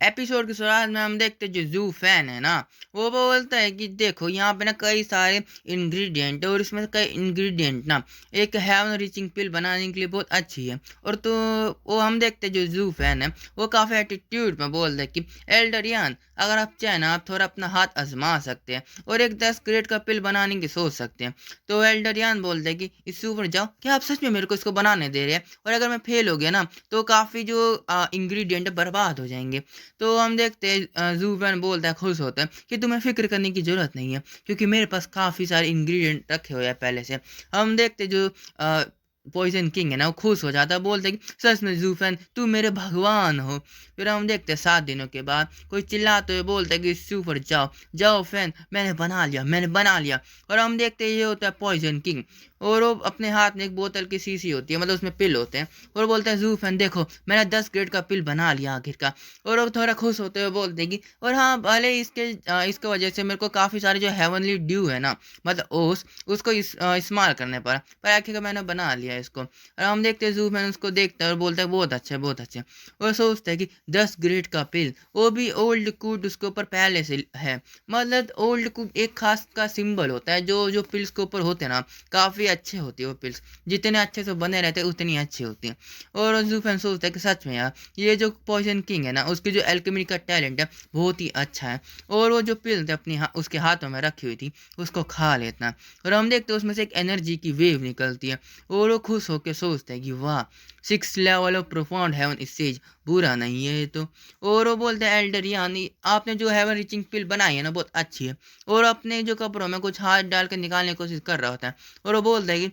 Episode की शुरुआत में हम देखते जो जू फैन है ना, वो बोलता है कि देखो यहाँ पे ना कई सारे इंग्रेडिएंट है और इसमें से कई इंग्रेडिएंट ना एक हेवन रीचिंग पिल बनाने के लिए बहुत अच्छी है। और तो वो हम देखते जो जू फैन है वो काफ़ी एटीट्यूड में बोलता है कि एल्डरियन, अगर आप चाहें ना आप थोड़ा अपना हाथ आजमा सकते हैं और एक 10 ग्रेड का पिल बनाने की सोच सकते हैं। तो एल्डरियन बोलते हैं कि इससे ऊपर जाओ, क्या आप सच में मेरे को इसको बनाने दे रहे हैं? और अगर मैं फेल हो गया ना तो काफ़ी जो इंग्रेडिएंट बर्बाद हो जाएंगे। तो हम देखते हैं जूबैन बोलता है, खुश होता है कि तुम्हें फिक्र करने की ज़रूरत नहीं है क्योंकि मेरे पास काफ़ी सारे इंग्रेडिएंट रखे हुए हैं पहले से। हम देखते जो पॉइजन किंग है ना वो खुश हो जाता है, बोलते हैं कि सच में जूफैन तू मेरे भगवान हो। फिर हम देखते हैं 7 दिनों के बाद कोई चिल्लाते हुए बोलता है कि सुपर जाओ जाओ फैन, मैंने बना लिया मैंने बना लिया। और हम देखते हैं ये होता है पॉइजन किंग और वो अपने हाथ में एक बोतल की शीशी होती है, मतलब उसमें पिल होते हैं, और बोलते हैं जूफैन देखो मैंने 10 ग्रेड का पिल बना लिया आखिर का। और वो थोड़ा खुश होते हुए बोलते हैं कि और हाँ भले इसके वजह से मेरे को काफ़ी सारे जो हेवनली ड्यू है ना, मतलब ओस उसको इस्तेमाल करने पर आखिर का मैंने बना लिया इसको। और हम देखते हैं जूफैन उसको देखता है और बोलता है बहुत अच्छा बहुत अच्छा। और सोचता है कि 10 ग्रेड का पिल, वो भी ओल्ड कूड उसके ऊपर पहले से है। मतलब ओल्ड कूड एक खास का सिंबल होता है, जो जो पिल्स के ऊपर होते हैं ना काफ़ी अच्छे होती है वो पिल्स, जितने अच्छे से बने रहते हैं उतनी अच्छी होती हैं। और जूफैन सोचता है कि सच में यार ये जो पॉइजन किंग है ना उसकी जो एल्केमी का टैलेंट है बहुत ही अच्छा है। और वो जो पिल थे अपनी उसके हाथों में रखी हुई थी उसको खा लेता है। और हम देखते हैं उसमें से एक एनर्जी की वेव निकलती है और वो खुश होकर सोचता है कि वाह 6 level of profound heaven stage, बुरा नहीं है ये तो। और वो बोलते हैं एल्डर यानी आपने जो हेवन रीचिंग पिल बनाई है ना बहुत अच्छी है। और अपने जो कपड़ों में कुछ हाथ डाल कर निकालने की कोशिश कर रहा होता है और वो बोलता है कि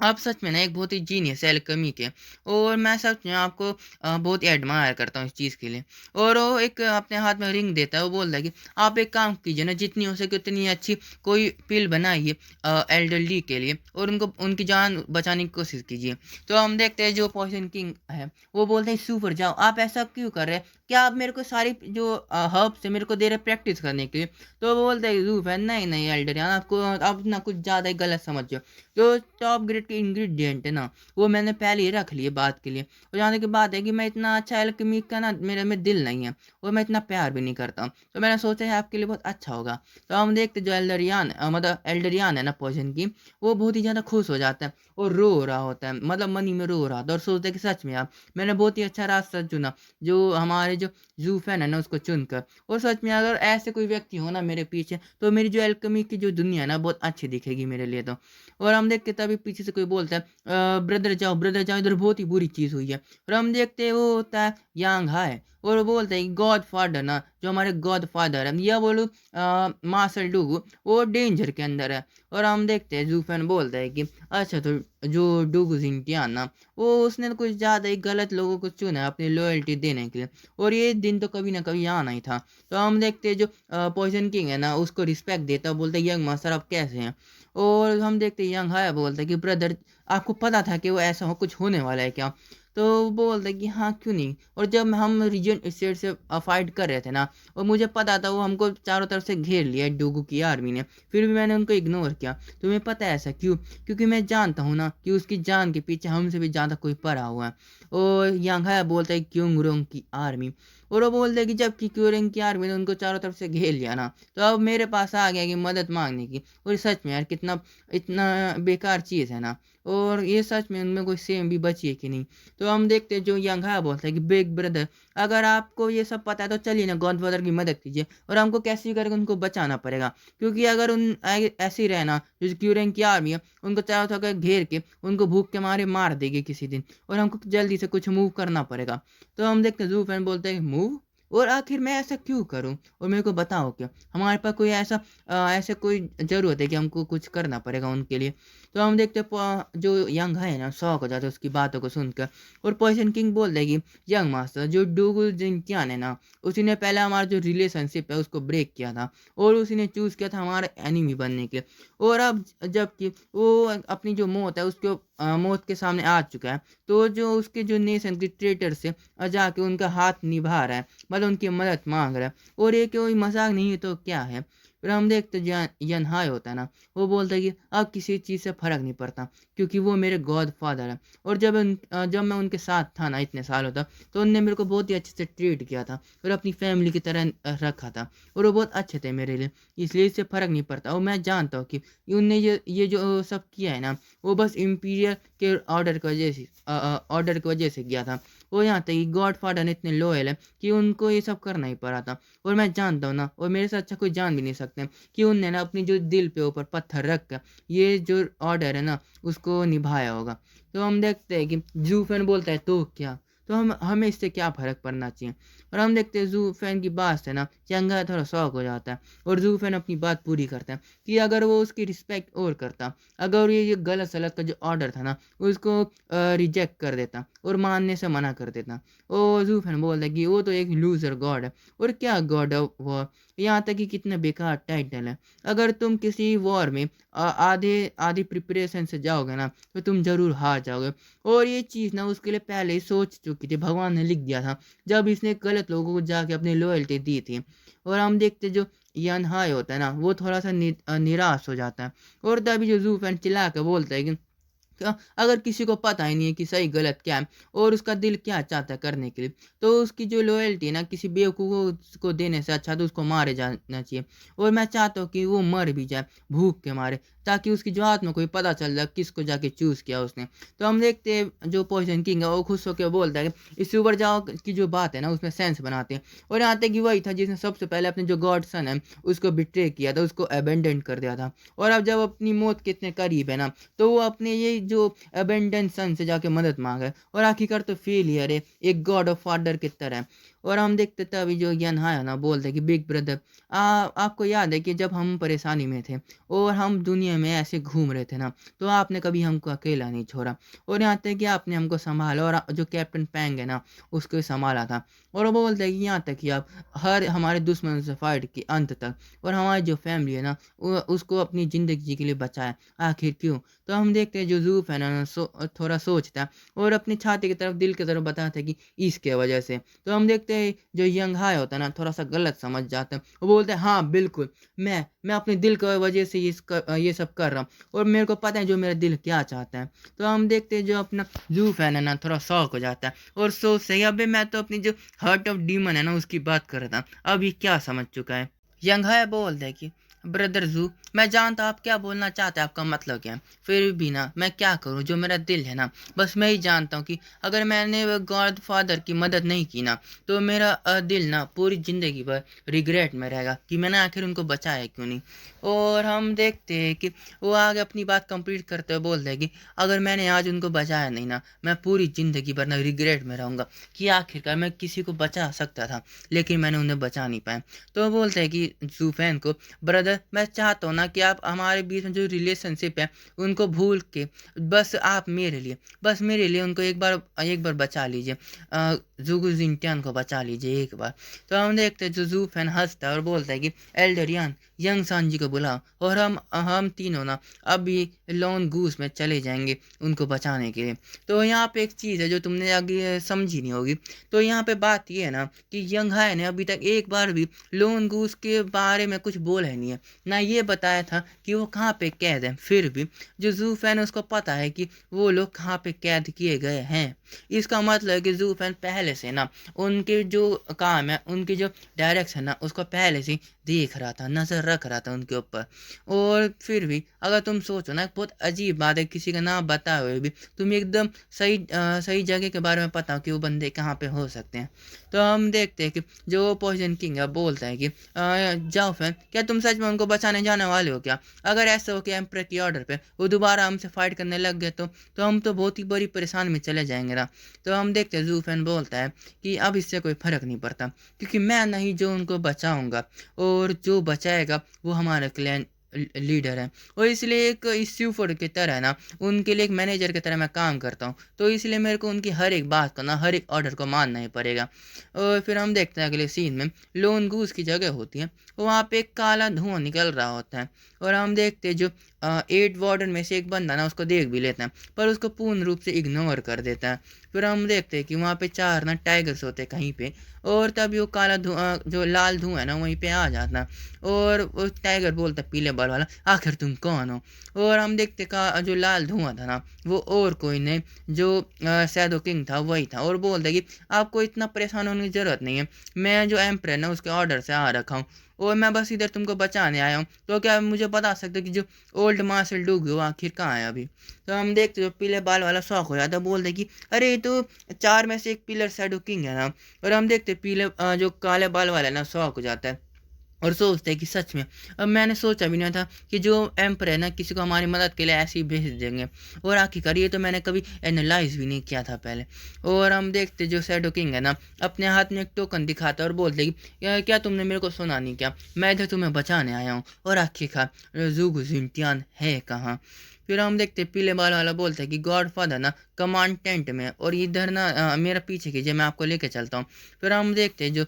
आप सच में ना एक बहुत ही जीनियस है एल्केमी के, और मैं सच में आपको बहुत ही एडमायर करता हूँ इस चीज़ के लिए। और वो एक अपने हाथ में रिंग देता है, वो बोलता है कि आप एक काम कीजिए ना, जितनी हो सके उतनी अच्छी कोई पिल बनाइए एल्डरली के लिए और उनको उनकी जान बचाने की कोशिश कीजिए। तो हम देखते हैं जो पॉइजन किंग है वो बोलते हैं सुपर जाओ, आप ऐसा क्यों कर रहे हैं? क्या आप मेरे को सारी जो हर्ब्स है मेरे को दे रहे प्रैक्टिस करने के लिए? तो वो बोलते हैं जूफ है नहीं नहीं एल्डर यार, आपको आप ना कुछ ज़्यादा ही गलत समझ रहे हो। जो टॉप ग्रेड के इंग्रेडिएंट है ना वो मैंने पहले ही रख लिए बात के लिए। और जाने की बात है कि मैं इतना अच्छा एल्केमी का ना मेरे में दिल नहीं है और मैं इतना प्यार भी नहीं करता, तो मैंने सोचा है आपके लिए बहुत अच्छा होगा। तो हम देखते जो एल्डरियान मतलब एल्डरियान है ना पॉइजन की, वो बहुत ही ज़्यादा खुश हो जाता है और रो रहा होता है, मतलब मनी में रो रहा था और सोचता है कि सच में यार मैंने बहुत ही अच्छा रास्ता चुना जो हमारे जो जूफैन है ना उसको चुनकर। और सच में अगर ऐसे कोई व्यक्ति हो ना मेरे पीछे तो मेरी जो एल्केमी की जो दुनिया है ना बहुत अच्छी दिखेगी मेरे लिए तो। और हम देखते तभी पीछे से कोई बोलता है ब्रदर जाओ इधर बहुत ही बुरी चीज़ हुई है। और हम देखते हैं वो होता है यांग हाय और वो बोलते हैं गॉड फादर ना, जो हमारे गॉड फादर है या बोलो मार्शल डूगू, वो डेंजर के अंदर है। और हम देखते हैं जूफैन बोलता है कि अच्छा तो जो डूगू जिंटियान ना वो उसने तो कुछ ज़्यादा ही गलत लोगों को चुना है अपनी लॉयल्टी देने के लिए, और ये दिन तो कभी ना कभी आना ही था। तो हम देखते हैं जो पॉइजन किंग है ना उसको रिस्पेक्ट देता है, बोलते हैं यंग मास्टर आप कैसे हैं? और हम देखते हैं यंग हाया बोलता है कि ब्रदर आपको पता था कि वो ऐसा हो कुछ होने वाला है क्या? तो वो बोलता है कि हाँ क्यों नहीं। और जब हम रीजन स्टेट से फाइट कर रहे थे ना और मुझे पता था वो हमको चारों तरफ से घेर लिया डूगू की आर्मी ने, फिर भी मैंने उनको इग्नोर किया। तुम्हें पता है ऐसा क्यों? क्योंकि मैं जानता हूँ ना कि उसकी जान के पीछे हमसे भी ज़्यादा कोई पड़ा हुआ है। और यंग हाया बोलता है क्योंग की आर्मी। और वो बोलते हैं कि जब कि क्यूरिंग की आर्मी ने उनको चारों तरफ से घेर लिया ना तो अब मेरे पास आ गया कि मदद मांगने की। और सच में यार कितना इतना बेकार चीज़ है ना, और ये सच में उनमें कोई सेम भी बची है कि नहीं। तो हम देखते हैं जो यंघा बोलता है कि बिग ब्रदर अगर आपको ये सब पता है तो चलिए ना गॉडफादर की मदद कीजिए और हमको कैसे भी करके उनको बचाना पड़ेगा, क्योंकि अगर ऐसे ही रहना जो क्यूरेंग की आर्मी है उनको चारों तरफ घेर के उनको भूख के मारे मार देगी किसी दिन, और हमको जल्दी से कुछ मूव करना पड़ेगा। तो हम देखते हैं जू फैन बोलते हैं मूव, और आखिर मैं ऐसा क्यों करूं और मेरे को बताओ क्या हमारे पास कोई ऐसा ऐसे कोई ज़रूरत है कि हमको कुछ करना पड़ेगा उनके लिए। तो हम देखते हैं जो यंग है ना शौक हो जाता है उसकी बातों को सुनकर। और पॉइजन किंग बोल देगी यंग मास्टर जो डूगू जिंकियान है ना उसी ने पहले हमारा जो रिलेशनशिप है उसको ब्रेक किया था और उसी ने चूज़ किया था हमारे एनिमी बनने के। और अब जबकि वो अपनी जो मौत है उसको मौत के सामने आ चुका है, तो जो उसके जो नेशन के ट्रेटर से जाके उनका हाथ निभा रहा है, मतलब उनकी मदद मांग रहा है। और ये कोई मजाक नहीं है तो क्या है? फिर हम देखते जो यनहाई होता है ना, वो बोलता है कि अब किसी चीज़ से फ़र्क नहीं पड़ता, क्योंकि वो मेरे गॉड फादर है। और जब मैं उनके साथ था ना इतने सालों तक, तो उनने मेरे को बहुत ही अच्छे से ट्रीट किया था और अपनी फैमिली की तरह रखा था, और वो बहुत अच्छे थे मेरे लिए, इसलिए इससे फ़र्क नहीं पड़ता। और मैं जानता हूँ कि उनने ये जो सब किया है ना, वो बस इम्पीरियल के ऑर्डर की वजह से किया था। वो यहाँ तक कि गॉड फादर इतने लॉयल है कि उनको ये सब करना ही पड़ा था। और मैं जानता हूँ ना, और मेरे से अच्छा कोई जान भी नहीं सकते कि उनने ना अपनी जो दिल पे ऊपर पत्थर रख कर ये जो ऑर्डर है ना, उसको निभाया होगा। तो हम देखते हैं कि जूफेन बोलता है तो क्या, तो हमें इससे क्या फ़र्क पड़ना चाहिए। और हम देखते हैं जूफेन की बात से ना चंगा थोड़ा शौक हो जाता है, और जूफेन अपनी बात पूरी करता है कि अगर वो उसकी रिस्पेक्ट और करता, अगर ये गलत सलत का जो ऑर्डर था ना उसको रिजेक्ट कर देता और मानने से मना कर देता। और जूफेन बोलता है कि वो तो एक लूज़र गॉड है। और क्या गॉड है वो, यहाँ तक कि कितना बेकार टाइटल है। अगर तुम किसी वॉर में आधी प्रिपरेशन से जाओगे ना, तो तुम ज़रूर हार जाओगे। और ये चीज़ ना उसके लिए पहले ही सोच चुकी थी, भगवान ने लिख दिया था जब इसने गलत लोगों को जाके अपनी लॉयल्टी दी थी। और हम देखते जो यनहाई होता है ना, वो थोड़ा सा निराश हो जाता है। और तभी जो जूफेन चिल्ला के बोलता है कि अगर किसी को पता ही नहीं है कि सही गलत क्या है और उसका दिल क्या चाहता है करने के लिए, तो उसकी जो लॉयल्टी है ना किसी बेवकूफ़ को देने से अच्छा तो उसको मारे जाना चाहिए। और मैं चाहता हूँ कि वो मर भी जाए भूख के मारे, ताकि उसकी जो आत्मा को भी पता चल जाए किसको जाके चूज़ किया उसने। तो हम देखते हैं जो पॉइजन किंग है वो खुश होकर बोलता है कि इस ऊपर जाओ की जो बात है ना उसमें सेंस बनाते हैं। और यहाँ तक कि वही था जिसने सबसे पहले अपने जो गॉड सन है उसको बिट्रे किया था, उसको अबेंडन कर दिया था। और अब जब अपनी मौत के इतने करीब है ना, तो वो अपने ये जो अबेंडेंट सन से जाके मदद मांगे, और आखिरकार तो फेलियर है एक गॉड ऑफ फादर की तरह। और हम देखते तभी जो यनहाई है ना बोलते कि बिग ब्रदर, आपको याद है कि जब हम परेशानी में थे और हम दुनिया में ऐसे घूम रहे थे ना, तो आपने कभी हमको अकेला नहीं छोड़ा, और यहाँ तक कि आपने हमको संभाला, और जो कैप्टन पैंग है ना उसको संभाला था। और वो बोलते हैं कि यहाँ तक कि आप हर हमारे दुश्मन से फाइट के अंत तक, और हमारी जो फैमिली है ना उसको अपनी ज़िंदगी के लिए बचाया। आखिर क्यों? तो हम देखते हैं जो जूफ है ना थोड़ा सोचता है और अपनी छाती की तरफ दिल की तरफ बताता है कि इसके वजह से। तो हम देखते हैं जो यंग हाई होता है ना थोड़ा सा गलत समझ जाता है, वो बोलते हैं हाँ बिल्कुल, मैं अपने दिल की वजह से ये सब कर रहा हूँ, और मेरे को पता है जो मेरा दिल क्या चाहता है। तो हम देखते हैं जो अपना जूफ है ना थोड़ा शौक हो जाता है और सोचते हैं अबे मैं तो अपनी जो हार्ट ऑफ डीमन है ना उसकी बात कर रहा था, अब ये क्या समझ चुका है। यंग हाई बोलता है कि ब्रदर जू, मैं जानता आप क्या बोलना चाहते हैं, आपका मतलब क्या है, फिर भी ना मैं क्या करूं, जो मेरा दिल है ना बस मैं ही जानता हूं कि अगर मैंने गॉड फादर की मदद नहीं की ना, तो मेरा दिल ना पूरी ज़िंदगी भर रिग्रेट में रहेगा कि मैंने आखिर उनको बचाया क्यों नहीं। और हम देखते हैं कि वो आगे अपनी बात कंप्लीट करते हुए बोलते हैं कि अगर मैंने आज उनको बचाया नहीं ना, मैं पूरी ज़िंदगी भर ना रिग्रेट में रहूँगा कि आखिरकार मैं किसी को बचा सकता था लेकिन मैंने उन्हें बचा नहीं पाया। तो वो बोलते हैं कि जूफैन को, ब्रदर मैं चाहता हूँ ना कि आप हमारे बीच में जो रिलेशनशिप है उनको भूल के बस आप मेरे लिए उनको एक बार बचा लीजिए, जुगु जिंटियान को बचा लीजिए एक बार। तो हम देखते हैं जो जूफैन हंसता है और बोलता है कि एल्डरियन यंग सांजी को बुलाओ, और हम तीनों ना अभी लॉन गूस में चले जाएंगे उनको बचाने के लिए। तो यहाँ पे एक चीज़ है जो तुमने आगे समझी नहीं होगी। तो यहाँ पे बात ये है ना कि यंग हाई ने अभी तक एक बार भी लोन गूस के बारे में कुछ बोला ही नहीं है, ना ये बताया था कि वो कहाँ पे कैद है। फिर भी जो जू फैन उसको पता है कि वो लोग कहाँ पे कैद किए गए हैं। इसका मतलब है कि जू फैन पहले से ना उनके जो काम है, उनकी जो डायरेक्शन है ना उसको पहले से देख रहा था, नज़र रख रहा था उनके ऊपर। और फिर भी अगर तुम सोचो ना, बहुत अजीब बात है, किसी का नाम बताए हुए भी तुम एकदम सही जगह के बारे में पता हो कि वो बंदे कहाँ पे हो सकते हैं। तो हम देखते हैं कि जो पॉइजन किंग है बोलता है कि जाओ फैन, क्या तुम सच में उनको बचाने जाने वाले हो क्या? अगर ऐसा हो कि एम्परर के ऑर्डर पे वो दोबारा हमसे फाइट करने लग गए तो हम तो बहुत ही बड़ी परेशानी में चले जाएंगे ना। तो हम देखते हैं जू फैन बोलता है कि अब इससे कोई फ़र्क नहीं पड़ता, क्योंकि मैं नहीं जो उनको बचाऊंगा, और जो बचाएगा वो हमारा क्लैन लीडर है। और इसलिए एक स्यूफोर्ड की तरह ना उनके लिए एक मैनेजर की तरह मैं काम करता हूँ, तो इसलिए मेरे को उनकी हर एक बात को ना, हर एक ऑर्डर को मानना ही पड़ेगा। और फिर हम देखते हैं अगले सीन में लोन गूस की जगह होती है, वहाँ पे एक काला धुआं निकल रहा होता है, और हम देखते हैं जो 8 वार्डन में से एक बंदा ना उसको देख भी लेता है, पर उसको पूर्ण रूप से इग्नोर कर देता है। फिर हम देखते हैं कि वहाँ पे 4 ना टाइगर्स होते हैं कहीं पे, और तभी वो काला धुआं, जो लाल धुआं है ना, वहीं पे आ जाता है। और वो टाइगर बोलता है पीले बाल वाला, आखिर तुम कौन हो? और हम देखते का जो लाल धुआं था ना, वो और कोई नहीं, जो शैडो किंग था वही था। और बोलता है कि आपको इतना परेशान होने की ज़रूरत नहीं है, मैं जो एम्परर ना उसके ऑर्डर से आ रखा हूँ, और मैं बस इधर तुमको बचाने आया हूँ। तो क्या आप मुझे बता सकते हो कि जो ओल्ड मार्शल डूग वो आखिर कहाँ है अभी? तो हम देखते जो पीले बाल वाला शौक हो जाता है, बोलते कि अरे ये तो 4 में से एक पिलर शैडो किंग है ना। और हम देखते पीले जो काले बाल वाला है ना, शौक हो जाता है और सोचते हैं कि सच में अब मैंने सोचा भी नहीं था कि जो एम्पर है ना किसी को हमारी मदद के लिए ऐसे ही भेज देंगे, और आखिरकार ये तो मैंने कभी एनालाइज भी नहीं किया था पहले। और हम देखते जो शैडो किंग है ना, अपने हाथ में एक टोकन दिखाता है और बोलते कि क्या तुमने मेरे को सुना नहीं क्या? मैं इधर तुम्हें बचाने आया हूँ, और आखिरकार ज़ूगू जिंटियान है कहाँ? फिर हम देखते पीले बाल वाला बोलता है कि गॉड फादर ना कमांड टेंट में, और इधर ना मेरा पीछे कीजिए, मैं आपको लेके चलता हूँ। फिर हम देखते हैं जो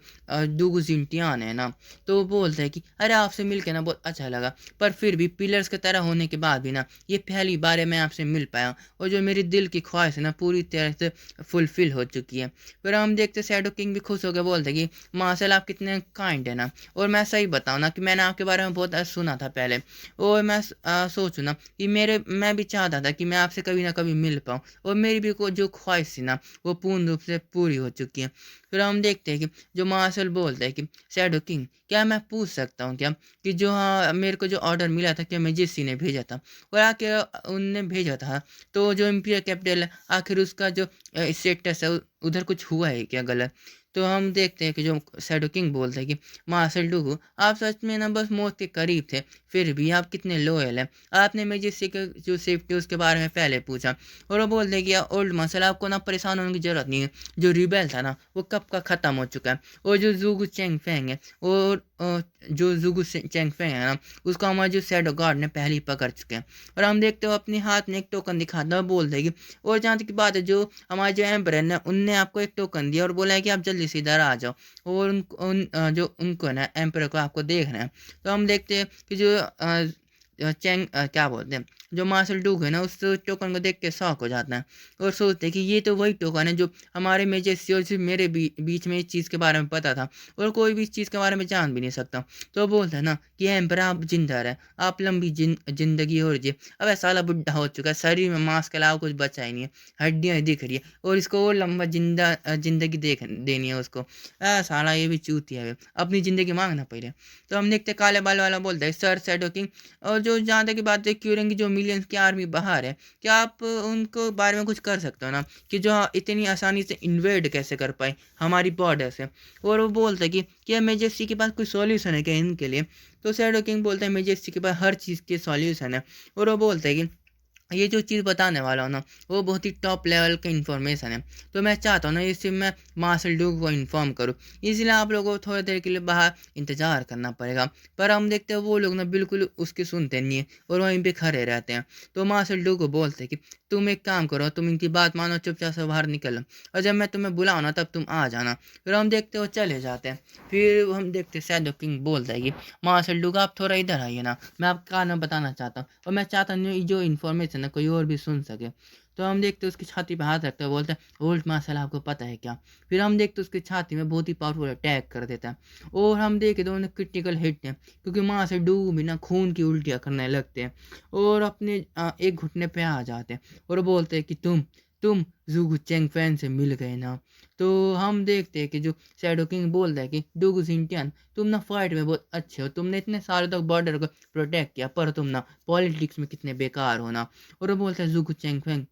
डूगू जिंटियान है ना, तो वो बोलता है कि अरे आपसे मिलके ना बहुत अच्छा लगा, पर फिर भी पिलर्स की तरह होने के बाद भी ना ये पहली बार है मैं आपसे मिल पाया, और जो मेरी दिल की ख्वाहिश है ना पूरी तरह से फुलफिल हो चुकी है। फिर हम देखते शैडो किंग भी खुश होकर बोलते कि मार्शल आप कितने काइंड है ना, और मैं सही बताऊँ ना कि मैंने आपके बारे में बहुत सुना था पहले, और मैं सोचूँ ना कि मैं भी चाहता था कि मैं आपसे कभी ना कभी मिल पाऊँ, और मेरी भी जो ख्वाहिश थी ना वो पूर्ण रूप से पूरी हो चुकी है। फिर हम देखते हैं कि जो मार्शल बोलता है कि शैडो किंग क्या मैं पूछ सकता हूँ क्या कि जो हाँ मेरे को जो ऑर्डर मिला था कि मैजेस्टी ने भेजा था, और आखिर उनने भेजा था, तो जो इम्पीरियल कैपिटल है आखिर उसका जो स्टेटस है उधर कुछ हुआ है क्या गलत? तो हम देखते हैं कि जो शैडो किंग बोलते हैं कि मार्शल डूगू आप सच में ना बस मौत के करीब थे, फिर भी आप कितने लॉयल हैं। आपने मैजेस्टी के जो सेफ्टी उसके बारे में पहले पूछा, और वो बोलते हैं कि ओल्ड मार्शल आपको ना परेशान होने की जरूरत नहीं है, जो रिबेल था ना वो कब का ख़त्म हो चुका है, और जो जूगू चेंग फेंग है, और जो जूगू चेंग फेंग है ना उसको हमारे जो शैडो गार्ड ने पहले ही पकड़ चुके हैं। और हम देखते हो अपने हाथ में एक टोकन दिखाता है, बोल देगी। और जहाँ तक की बात है, जो हमारे जो एम्पर है उनने आपको एक टोकन दिया और बोला है कि आप जल्दी से इधर आ जाओ, और जो उनको ना एम्पर को आपको देखना है। तो हम देखते हैं कि जो क्या बोलते हैं, जो मार्शल डूक है ना उस टोकन को देख के शॉक हो जाता है, और सोचते हैं कि ये तो वही टोकन है जो हमारे मेजेस्टी और सिर्फ मेरे बीच में इस चीज़ के बारे में पता था, और कोई भी इस चीज़ के बारे में जान भी नहीं सकता। तो बोलता है ना कि एम्पर आप जिंदा रहे, आप लंबी जिंदगी और जिए। अब साला बुढ़ा हो चुका है, शरीर में मांस के अलावा कुछ बचा ही नहीं है, हड्डियाँ दिख रही है, और इसको और लंबा जिंदगी देख देनी है उसको। साला ये भी चूतिया है, अपनी ज़िंदगी मांगना पहले। तो हम देखते काले बाल वाला बोलता है सर शैडो किंग, और जो जहाँ तक की बात है क्यूरिंग की जो मिलियंस की आर्मी बाहर है, क्या आप उनको बारे में कुछ कर सकते हो ना कि जो इतनी आसानी से इन्वेड कैसे कर पाए हमारी बॉर्डर से? और वो बोलता है कि क्या मेजेस्टी के पास कोई सॉल्यूशन है क्या इनके लिए? तो शैडो किंग बोलता है मेजेस्टी के पास हर चीज़ के सॉल्यूशन है, और वो बोलता है कि ये जो चीज़ बताने वाला हूँ ना वो बहुत ही टॉप लेवल का इन्फॉर्मेशन है, तो मैं चाहता हूँ ना इससे मैं मार्शल डूक को इन्फॉर्म करूँ, इसलिए आप लोगों को थोड़ी देर के लिए बाहर इंतज़ार करना पड़ेगा। पर हम देखते हैं वो लोग ना बिल्कुल उसकी सुनते नहीं है, और वहीं पे खड़े रहते हैं। तो मार्शल डूक को बोलते हैं कि तुम एक काम करो, तुम इनकी बात मानो, चुपचाप से बाहर निकलो, और जब मैं तुम्हें बुलाऊँ ना तब तुम आ जाना। फिर हम देखते हो चले जाते हैं। फिर हम देखते शैडो किंग बोलता है कि मार्शल डूक आप थोड़ा इधर आइए ना, मैं आपका कारण बताना चाहता हूँ, और मैं चाहता नहीं जो इन्फॉर्मेशन है कोई और भी सुन सके। तो हम देखते उसकी छाती पे हाथ रखते हैं, बोलते हैं ओल्ड मार्शल आपको पता है क्या? फिर हम देखते उसकी छाती में बहुत ही पावरफुल अटैक कर देता है, और हम देखे तो उन्हें क्रिटिकल हिट है, क्योंकि मार्शल डूक भी ना खून की उल्टियाँ करने लगते हैं, और अपने एक घुटने पे आ जाते हैं, और बोलते हैं कि तुम जूगू चेंग फैन से मिल गए ना। तो हम देखते हैं कि जो शैडो किंग बोल रहा है कि डूगू जिंटियन तुम ना फाइट में बहुत अच्छे हो, तुमने इतने सालों तक बॉर्डर को प्रोटेक्ट किया, पर तुम ना पॉलिटिक्स में कितने बेकार हो ना। और वो बोलता है जूगू चेंग फैंग,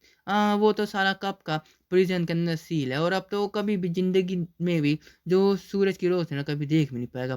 वो तो सारा कब का प्रिजन के अंदर सील है, और अब तो वो कभी भी जिंदगी में भी जो सूरज की रोशनी ना कभी देख भी नहीं पाएगा।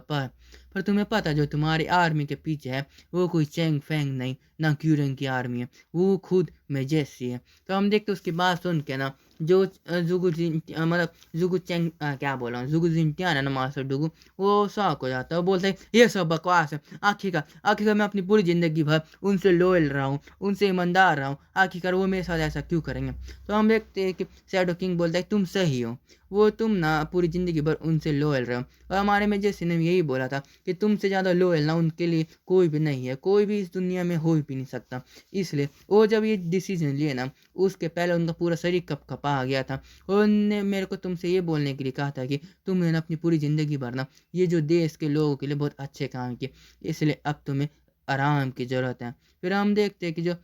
पर तुम्हें पता जो तुम्हारी आर्मी के पीछे है वो कोई चेंग फैंग नहीं, ना क्यूरंग की आर्मी है, वो खुद मेजेस्टी है। तो हम देखते उसकी बात सुन के ना जो मतलब जुगु चेंग क्या बोल रहा हूँ, जुगु जिंटियान है ना मास्टर डुगु, वो शॉक हो जाता है। वो बोलता है ये सब बकवास है, आखिरकार मैं अपनी पूरी ज़िंदगी भर उनसे लॉयल रहा हूँ, उनसे ईमानदार रहा हूँ, आखिरकार वो मेरे साथ ऐसा क्यों करेंगे। तो हम देखते हैं कि शैडो किंग बोलता है तुम सही हो, वो तुम ना पूरी ज़िंदगी भर उनसे लॉयल रहो। और हमारे में जैसे ने यही बोला था कि तुमसे ज़्यादा लॉयल ना उनके लिए कोई भी नहीं है, कोई भी इस दुनिया में हो भी नहीं सकता। इसलिए वो जब ये डिसीजन लिए ना, उसके पहले उनका पूरा शरीर कँपा आ गया था। और उन्होंने मेरे को तुमसे ये बोलने के लिए कहा था कि तुमने ना अपनी पूरी ज़िंदगी भर ना ये जो देश के लोगों के लिए बहुत अच्छे काम किए, इसलिए अब तुम्हें आराम की ज़रूरत है। फिर हम देखते हैं कि जो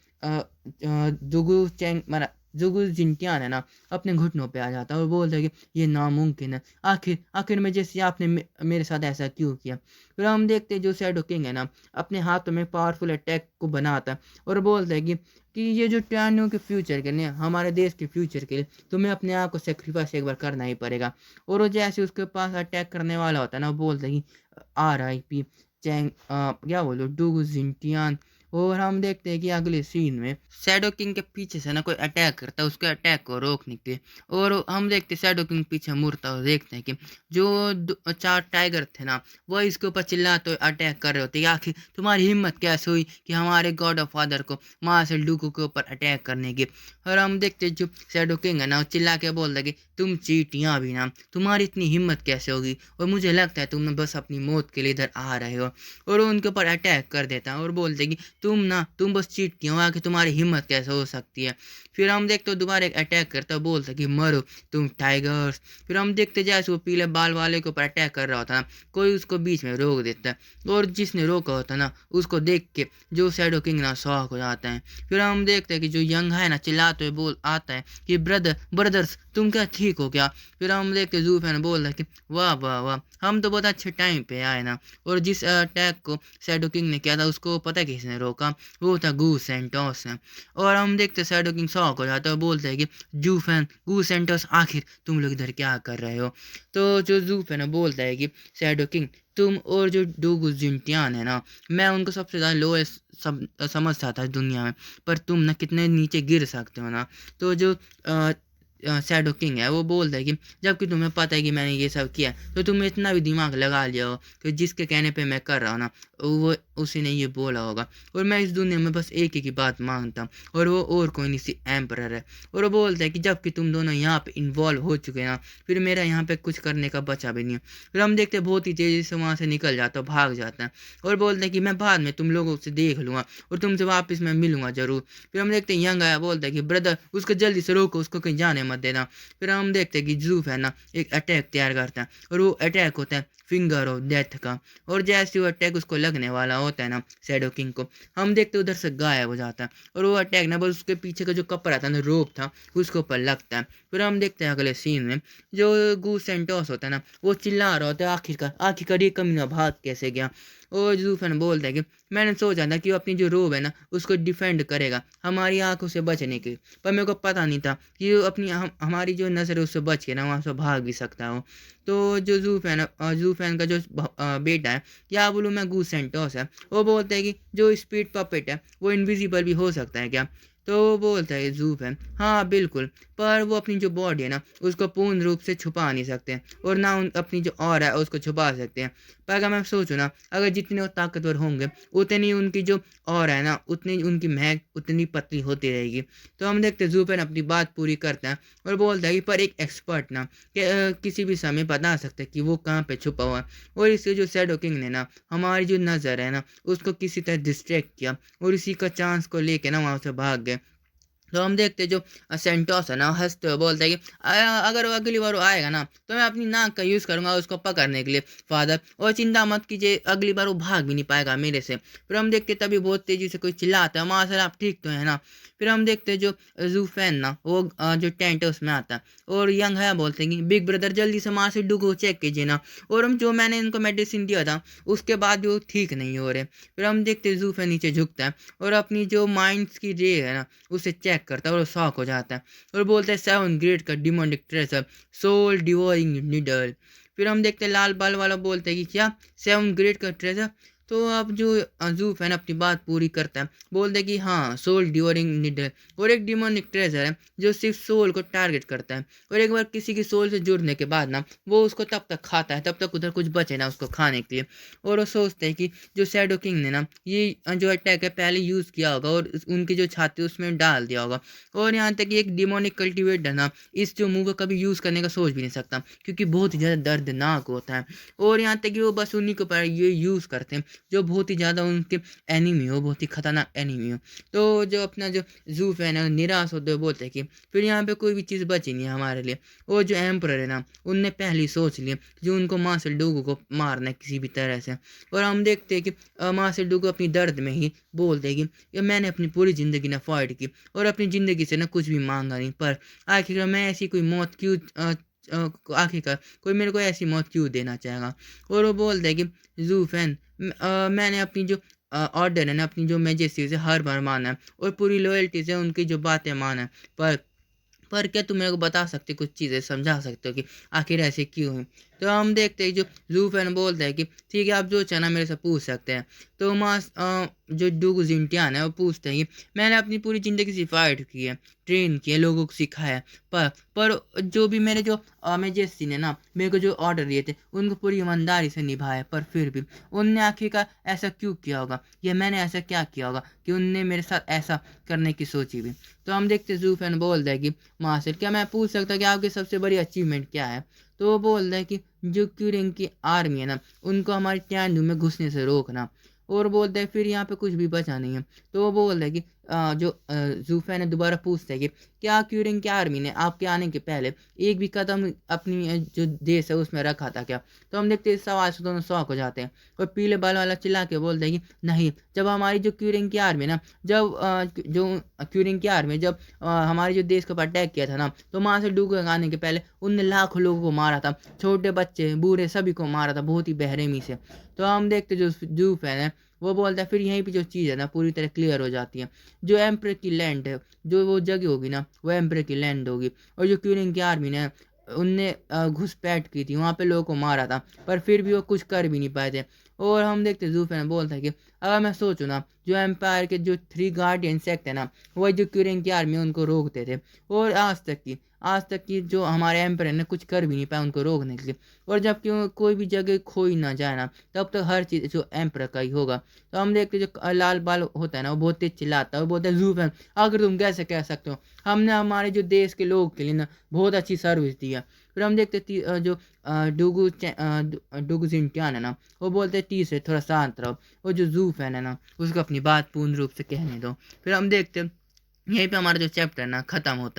जुगु चेंग मारा जुगु जिंटियान है ना, अपने घुटनों पे आ जाता है और बोलता है कि ये नामुमकिन है, आखिर में जैसे आपने मेरे साथ ऐसा क्यों किया। फिर हम देखते हैं जो शैडो किंग है ना, अपने हाथों में पावरफुल अटैक को बनाता है और बोलता है कि ये जो टाइनो के फ्यूचर के लिए, हमारे देश के फ्यूचर के लिए तुम्हें अपने आप को सेक्रीफाइस एक बार करना ही पड़ेगा। और वो जैसे उसके पास अटैक करने वाला होता है ना, वो बोलता है कि RIP चैंग क्या बोलो डूगू जिंटियान। और हम देखते हैं कि अगले सीन में शैडो किंग के पीछे से ना कोई अटैक करता है उसके अटैक को रोकने के लिए। और हम देखते हैं शैडो किंग पीछे मुड़ता और देखते हैं कि जो 4 टाइगर थे ना, वो इसके ऊपर चिल्लाते हुए अटैक कर रहे होते हैं। आखिर तुम्हारी हिम्मत कैसे हुई कि हमारे गॉड ऑफ फादर को मार्शल डूकू के ऊपर अटैक करने की। और हम देखते हैं जो शैडो किंग है ना, वो चिल्ला के बोलता है कि तुम चीटियाँ भी ना, तुम्हारी इतनी हिम्मत कैसे होगी, और मुझे लगता है तुम बस अपनी मौत के लिए इधर आ रहे हो। और वो उनके ऊपर अटैक कर देता है और बोलते कि तुम बस चीटियाँ हो, आके तुम्हारी हिम्मत कैसे हो सकती है। फिर हम देखते हो दोबारा एक अटैक करता है, बोलता कि मरो तुम टाइगर्स। फिर हम देखते जैसे वो पीले बाल वाले के ऊपर अटैक कर रहा होता ना, कोई उसको बीच में रोक देता है और जिसने रोका होता ना, उसको देख के जो शैडो किंग ना शॉक हो जाता है। फिर हम देखते हैं कि जो यंग है ना, चिल्लाते हुए बोल आता है कि ब्रदर्स तुम क्या ठीक हो क्या। फिर हम देखते जूफैन बोल रहा है कि वाह वाह वाह, हम तो बहुत अच्छे टाइम पे आए ना। और जिस अटैक को शैडो किंग ने किया था उसको पता है किसने रोका, वो था गू सेंटोस ने। और हम देखते शैडो किंग शॉक हो जाता है, बोलते हैं कि जूफैन गू सेंटोस आखिर तुम लोग इधर क्या कर रहे हो। तो जो जूफैन बोलता है कि शैडो किंग तुम और जो डूगू जिंटियान है ना, मैं उनको सबसे ज़्यादा लोएस्ट समझता था दुनिया में, पर तुम ना कितने नीचे गिर सकते हो ना। तो जो शैडो किंग है वो बोलता है कि जबकि तुम्हें पता है कि मैंने ये सब किया, तो तुम इतना भी दिमाग लगा लिया हो कि जिसके कहने पे मैं कर रहा हूँ ना, वो उसी ने ये बोला होगा। और मैं इस दुनिया में बस एक ही की बात मांगता हूँ, और वो और कोई नहीं सी एम्परर है। और वो बोलता है कि जबकि तुम दोनों यहाँ पे इन्वॉल्व हो चुके हैं ना, फिर मेरा यहाँ पे कुछ करने का बचा भी नहीं है। फिर हम देखते हैं बहुत ही तेज़ी से वहाँ से निकल जाता है, भाग जाता है और बोलते हैं कि मैं बाद में तुम लोगों से देख लूँगा और तुमसे वापस मैं मिलूँगा ज़रूर। फिर हम देखते हैं यंग आया बोलता है कि ब्रदर उसको जल्दी से रोको, उसको कहीं जाने मत देना। फिर हम देखते हैं कि जूफ है ना एक अटैक तैयार करता है और वो अटैक होता है फिंगर ऑफ डेथ का। और जैसे वो अटैक उसको लगने वाला होता है ना शैडो किंग को, हम देखते उधर से गायब हो जाता है और वो अटैक ना बस उसके पीछे का जो कपड़ा था ना, रोप था, उसके ऊपर लगता है। फिर हम देखते हैं अगले सीन में जो गू सेंटोस होता है ना, वो चिल्ला रहा होता है आखिरकार ये कमीना भाग कैसे गया। और जूफन बोलता है कि मैंने सोचा था कि वो अपनी जो रोब है ना उसको डिफेंड करेगा हमारी आंखों से बचने के, पर मेरे को पता नहीं था कि वो अपनी हमारी जो नज़र है उससे बच के ना वहाँ से भाग भी सकता हो। तो जो जूफैन का जो बेटा है, क्या बोलूँ मैं, गू सेंटोस है, वो बोलता है कि जो स्पीड पपेट है वो इनविजिबल भी हो सकता है क्या। तो वो बोलता है जूफैन हाँ बिल्कुल, पर वो अपनी जो बॉडी है ना उसको पूर्ण रूप से छुपा नहीं सकते और ना अपनी जो और है उसको छुपा सकते हैं। पर अगर मैं सोचूं ना, अगर जितने वो ताकतवर होंगे उतनी उनकी जो और है ना, उतनी उनकी महक उतनी पतली होती रहेगी। तो हम देखते जूफैन अपनी बात पूरी करता है और बोलता है कि पर एक एक्सपर्ट ना किसी भी समय बता सकता है कि वो कहाँ पे छुपा हुआ है। और इससे जो शैडो किंग ने ना हमारी जो नज़र है ना उसको किसी तरह डिस्ट्रैक्ट किया और इसी का चांस को लेके ना वहाँ से भाग गए। तो हम देखते जो सेंटोस है ना हंसते हुए बोलता है कि अगर वो अगली बार वो आएगा ना तो मैं अपनी नाक का यूज़ करूंगा उसको पकड़ने के लिए फादर, और चिंता मत कीजिए अगली बार वो भाग भी नहीं पाएगा मेरे से। फिर हम देखते तभी बहुत तेज़ी से कोई चिल्लाता है माँ सर आप ठीक तो है ना। फिर हम देखते जो जूफैन ना वो जो टेंट है उसमें आता है और यंग है बोलते हैं कि बिग ब्रदर जल्दी से माँ से डुगो चेक कीजिए ना। और हम जो मैंने इनको मेडिसिन दिया था उसके बाद भी वो ठीक नहीं हो रहे। फिर हम देखते जूफैन नीचे झुकता है और अपनी जो माइंड्स की रे है ना उसे चेक करता है और शॉक हो जाता है और बोलता है 7 ग्रेड का demonic treasure soul devouring needle. फिर हम देखते हैं लाल बाल वाला बोलते हैं कि क्या 7 ग्रेड का ट्रेजर। तो अब जो जू फैन अपनी बात पूरी करता है, बोलते हैं कि हाँ सोल ड्यूरिंग निडल, और एक डिमोनिक ट्रेजर है जो सिर्फ सोल को टारगेट करता है, और एक बार किसी की सोल से जुड़ने के बाद ना वो उसको तब तक खाता है तब तक उधर कुछ बचे ना उसको खाने के लिए। और वो सोचते हैं कि जो शैडो किंग ने ना ये जो अटैक है पहले यूज़ किया होगा और उनकी जो छाती है उसमें डाल दिया होगा, और यहाँ तक कि एक डिमोनिक कल्टिवेटर ना इस जो मूव को कभी यूज़ करने का सोच भी नहीं सकता क्योंकि बहुत ही ज़्यादा दर्दनाक होता है। और यहाँ तक कि वो बस उन्हीं को पर ये यूज़ करते हैं जो बहुत ही ज़्यादा उनके एनिमी हो, बहुत ही खतरनाक एनिमी हो। तो जो अपना जो जू फैन है निराश होते हुए बोलते हैं कि फिर यहाँ पे कोई भी चीज़ बची नहीं है हमारे लिए। और जो एम्परर है ना उनने पहले ही सोच लिया जो उनको मार्शल डूगो को मारना है किसी भी तरह से। और हम देखते हैं कि मार्शल डूगो अपनी दर्द में ही बोलते हैं कि मैंने अपनी पूरी ज़िंदगी ना फाइट की और अपनी ज़िंदगी से ना कुछ भी मांगा नहीं, पर आखिरकार मैं ऐसी कोई मौत क्यों आखिरकार कोई मेरे को ऐसी मौत क्यों देना चाहेगा। और वो बोलते हैं कि जू फैन मैंने अपनी जो ऑर्डर है ना अपनी जो मैजेस्टी से हर बार माना है और पूरी लॉयल्टी से उनकी जो बातें माना है, पर क्या तुम मेरे को बता सकते कुछ चीज़ें समझा सकते हो कि आखिर ऐसे क्यों हुई। तो हम देखते हैं जो जू फैन बोलता है कि ठीक है आप जो चाहना मेरे से पूछ सकते हैं। तो जो डूगू जिंटियान है वो पूछते हैं कि मैंने अपनी पूरी ज़िंदगी से फाइट की है, ट्रेन किया, लोगों को सिखाया, पर जो भी मेरे जो मेजेस्टी ने ना मेरे को जो ऑर्डर दिए थे उनको पूरी ईमानदारी से निभाया, पर फिर भी उनने आखिरकार ऐसा क्यों किया होगा या मैंने ऐसा क्या किया होगा कि उनने मेरे साथ ऐसा करने की सोची भी। तो हम देखते जू फैन बोलता है कि मास्टर क्या मैं पूछ सकता कि आपकी सबसे बड़ी अचीवमेंट क्या है। तो वो बोल रहा है कि जो क्यूरिंग की आर्मी है ना उनको हमारे टैंडू में घुसने से रोकना। और बोलता है फिर यहाँ पे कुछ भी बचा नहीं है। तो वो बोल रहा है कि जो जूफा ने दोबारा पूछता है कि क्या क्यूरिंग की आर्मी ने आपके आने के पहले एक भी कदम अपनी जो देश है उसमें रखा था क्या। तो हम देखते हैं इस सवाल से दोनों शौक हो जाते हैं और पीले बाल वाला चिल्ला के बोलता है कि नहीं, जब हमारी जो क्यूरिंग की आर्मी ना जब जो क्यूरिंग की आर्मी जब हमारे जो देश के ऊपर अटैक किया था ना तो वहाँ से डूब आने के पहले उनने लाखों लोगों को मारा था, छोटे बच्चे बूढ़े सभी को मारा था बहुत ही बेरहमी से। तो हम देखते जो जू फैन है वो बोलता है फिर यहीं पे जो चीज़ है ना पूरी तरह क्लियर हो जाती है। जो एम्पर की लैंड है जो वो जगह होगी ना वो एम्पर की लैंड होगी, और जो क्यूरिंग की आर्मी ने उनने घुसपैठ की थी वहाँ पे लोगों को मारा था, पर फिर भी वो कुछ कर भी नहीं पाए थे। और हम देखते जूफे बोलता है कि अगर मैं सोचूं ना जो एम्पायर के जो 3 गार्डियन सेक्ट है ना वही जो क्यूरिंग की आर्मी उनको रोकते थे, और आज तक की जो हमारे एम्पायर ने कुछ कर भी नहीं पाया उनको रोकने के लिए। और जब क्यों कोई भी जगह खोई ना जाए ना तब तक हर चीज़ जो एम्पर का ही होगा। तो हम देखते जो लाल बाल होता है ना वो बहुत तेज चिल्लाता है और बोलता है जूफे अगर तुम कैसे कह सकते हो, हमने हमारे जो देश के लोग के लिए ना बहुत अच्छी सर्विस दी है। फिर हम देखते जो डुगू जिंटियान है ना वो बोलते हैं तीसरे थोड़ा शांत रहो, और जो जू फैन है ना उसको अपनी बात पूर्ण रूप से कहने दो। फिर हम देखते यहीं पे हमारा जो चैप्टर है ना ख़त्म होता है।